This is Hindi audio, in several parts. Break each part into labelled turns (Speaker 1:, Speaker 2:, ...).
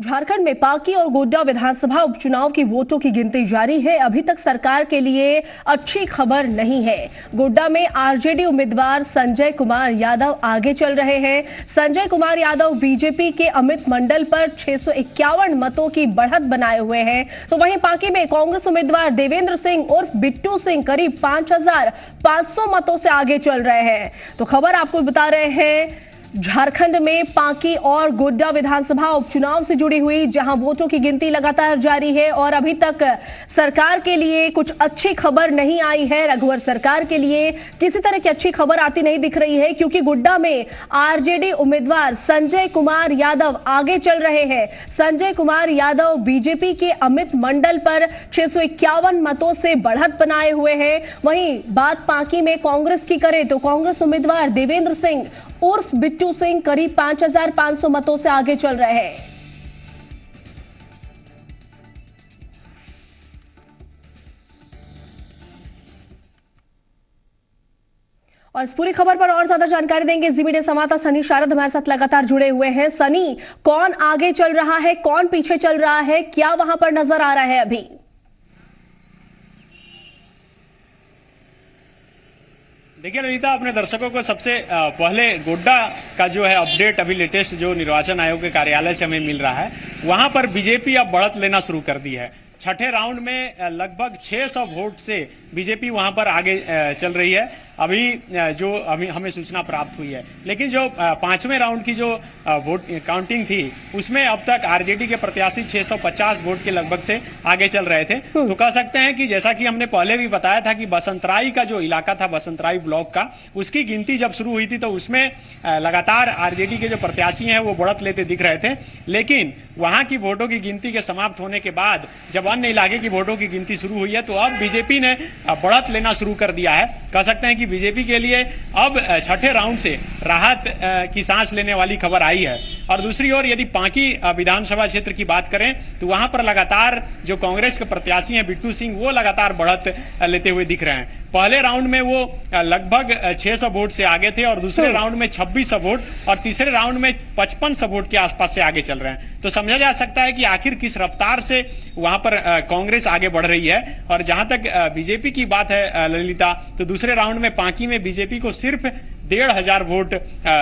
Speaker 1: झारखंड में पाकी और गोड्डा विधानसभा उपचुनाव की वोटों की गिनती जारी है। अभी तक सरकार के लिए अच्छी खबर नहीं है। गोड्डा में आरजेडी उम्मीदवार संजय कुमार यादव आगे चल रहे हैं। संजय कुमार यादव बीजेपी के अमित मंडल पर 651 मतों की बढ़त बनाए हुए हैं। तो वहीं पाकी में कांग्रेस उम्मीदवार देवेंद्र सिंह उर्फ बिट्टू सिंह करीब 5500 मतों से आगे चल रहे हैं। तो खबर आपको बता रहे हैं झारखंड में पाकी और गोड्डा विधानसभा उपचुनाव से जुड़ी हुई, जहां वोटों की गिनती लगातार जारी है और अभी तक सरकार के लिए कुछ अच्छी खबर नहीं आई है। रघुवर सरकार के लिए किसी तरह की अच्छी खबर आती नहीं दिख रही है, क्योंकि गोड्डा में आरजेडी उम्मीदवार संजय कुमार यादव आगे चल रहे हैं। संजय कुमार यादव बीजेपी के अमित मंडल पर 651 मतों से बढ़त बनाए हुए हैं। वहीं बात पाकी में कांग्रेस की करें तो कांग्रेस उम्मीदवार देवेंद्र सिंह उर्फ बिट्टू सिंह करीब 5500 मतों से आगे चल रहे हैं। और इस पूरी खबर पर और ज्यादा जानकारी देंगे जी मीडिया संवाददाता सनी शारद हमारे साथ लगातार जुड़े हुए हैं। सनी, कौन आगे चल रहा है, कौन पीछे चल रहा है, क्या वहां पर नजर आ रहा है अभी?
Speaker 2: देखिए ललिता, अपने दर्शकों को सबसे पहले गोड्डा का जो है अपडेट अभी लेटेस्ट जो निर्वाचन आयोग के कार्यालय से हमें मिल रहा है, वहां पर बीजेपी अब बढ़त लेना शुरू कर दी है। छठे राउंड में लगभग 600 वोट से बीजेपी वहां पर आगे चल रही है। अभी जो हमें सूचना प्राप्त हुई है, लेकिन जो पांचवें राउंड की जो वोट काउंटिंग थी उसमें अब तक आरजेडी के प्रत्याशी 650 वोट के लगभग से आगे चल रहे थे। तो कह सकते हैं कि जैसा कि हमने पहले भी बताया था कि बसंतराई का जो इलाका था, बसंतराई ब्लॉक का, उसकी गिनती जब शुरू हुई थी तो उसमें लगातार आरजेडी के जो प्रत्याशी हैं वो बढ़त लेते दिख रहे थे। लेकिन वहां की वोटों की गिनती के समाप्त होने के बाद जब अन्य इलाके की वोटों की गिनती शुरू हुई है तो अब बीजेपी ने बढ़त लेना शुरू कर दिया है। कह सकते हैं कि बीजेपी के लिए अब छठे राउंड से राहत की सांस लेने वाली खबर आई है। और दूसरी ओर यदि पाकी विधानसभा क्षेत्र की बात करें तो वहां पर लगातार जो कांग्रेस के प्रत्याशी हैं बिट्टू सिंह, वो लगातार बढ़त लेते हुए दिख रहे हैं। पहले राउंड में वो लगभग 600 वोट से आगे थे और दूसरे राउंड में 2600 वोट और तीसरे राउंड में 5500 वोट के आसपास से आगे चल रहे हैं। तो समझा जा सकता है कि आखिर किस रफ्तार से वहां पर कांग्रेस आगे बढ़ रही है। और जहां तक बीजेपी की बात है ललिता, तो दूसरे राउंड में पाकी में बीजेपी को सिर्फ 1500 वोट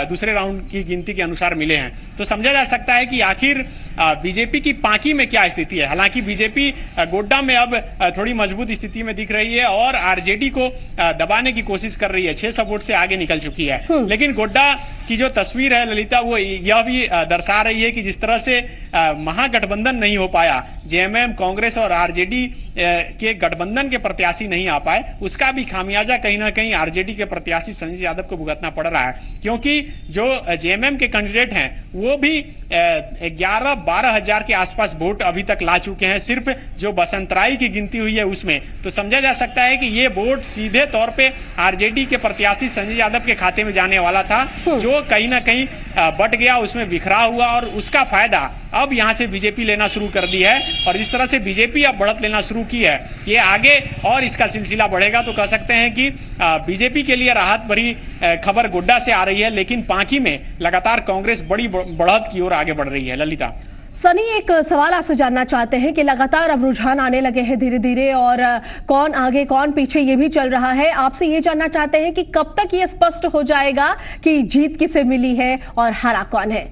Speaker 2: दूसरे राउंड की गिनती के अनुसार मिले हैं। तो समझा जा सकता है कि आखिर बीजेपी की पाकी में क्या स्थिति है। हालांकि बीजेपी गोड्डा में अब थोड़ी मजबूत स्थिति में दिख रही है और आरजेडी को दबाने की कोशिश कर रही है। 600 वोट से आगे निकल चुकी है। लेकिन गोड्डा की जो तस्वीर है ललिता, वो यह भी दर्शा रही है कि जिस तरह से महागठबंधन नहीं हो पाया, जेएमएम, कांग्रेस और आरजेडी के गठबंधन के प्रत्याशी नहीं आ पाए, उसका भी खामियाजा कहीं ना कहीं आरजेडी के प्रत्याशी संजय यादव को भुगतना पड़ रहा है। क्योंकि जो जेएमएम के कैंडिडेट हैं वो भी 11-12 हजार के आसपास वोट अभी तक ला चुके हैं, सिर्फ जो बसंतराई की गिनती हुई है उसमें। तो समझा जा सकता है कि ये वोट सीधे तौर पे आरजेडी के प्रत्याशी संजय यादव के खाते में जाने वाला था, जो कहीं ना कहीं बट गया, उसमें बिखरा हुआ, और उसका फायदा अब यहां से बीजेपी लेना शुरू कर दी है। और जिस तरह से बीजेपी अब बढ़त लेना शुरू की है, ये आगे और इसका सिलसिला बढ़ेगा। तो कह सकते हैं कि बीजेपी के लिए राहत भरी खबर गोड्डा से आ रही है, लेकिन पाकी में लगातार कांग्रेस बड़ी बढ़त की ओर आगे बढ़ रही है। ललिता,
Speaker 1: सनी, एक सवाल आपसे जानना चाहते हैं कि लगातार अब रुझान आने लगे हैं धीरे धीरे, और कौन आगे कौन पीछे ये भी चल रहा है। आपसे ये जानना चाहते हैं कि कब तक ये स्पष्ट हो जाएगा कि जीत किसे मिली है और हारा कौन है?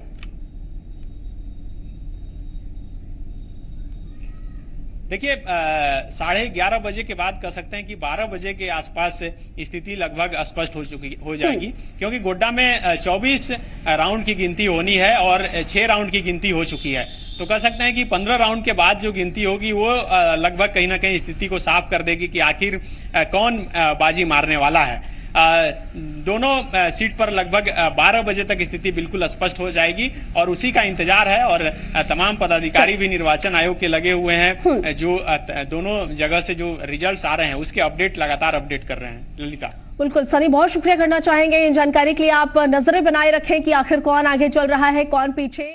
Speaker 2: देखिए 11:30 बजे के बाद कह सकते हैं कि 12 बजे के आसपास स्थिति लगभग स्पष्ट हो जाएगी, क्योंकि गोड्डा में 24 राउंड की गिनती होनी है और 6 राउंड की गिनती हो चुकी है। तो कह सकते हैं कि 15 राउंड के बाद जो गिनती होगी वो लगभग कहीं ना कहीं स्थिति को साफ कर देगी कि आखिर कौन बाजी मारने वाला है। दोनों सीट पर लगभग 12 बजे तक स्थिति बिल्कुल स्पष्ट हो जाएगी और उसी का इंतजार है। और तमाम पदाधिकारी भी निर्वाचन आयोग के लगे हुए हैं, जो दोनों जगह से जो रिजल्ट्स आ रहे हैं उसके अपडेट लगातार अपडेट कर रहे हैं। ललिता,
Speaker 1: बिल्कुल सनी, बहुत शुक्रिया करना चाहेंगे इन जानकारी के लिए। आप नजरें बनाए रखें कि आखिर कौन आगे चल रहा है, कौन पीछे।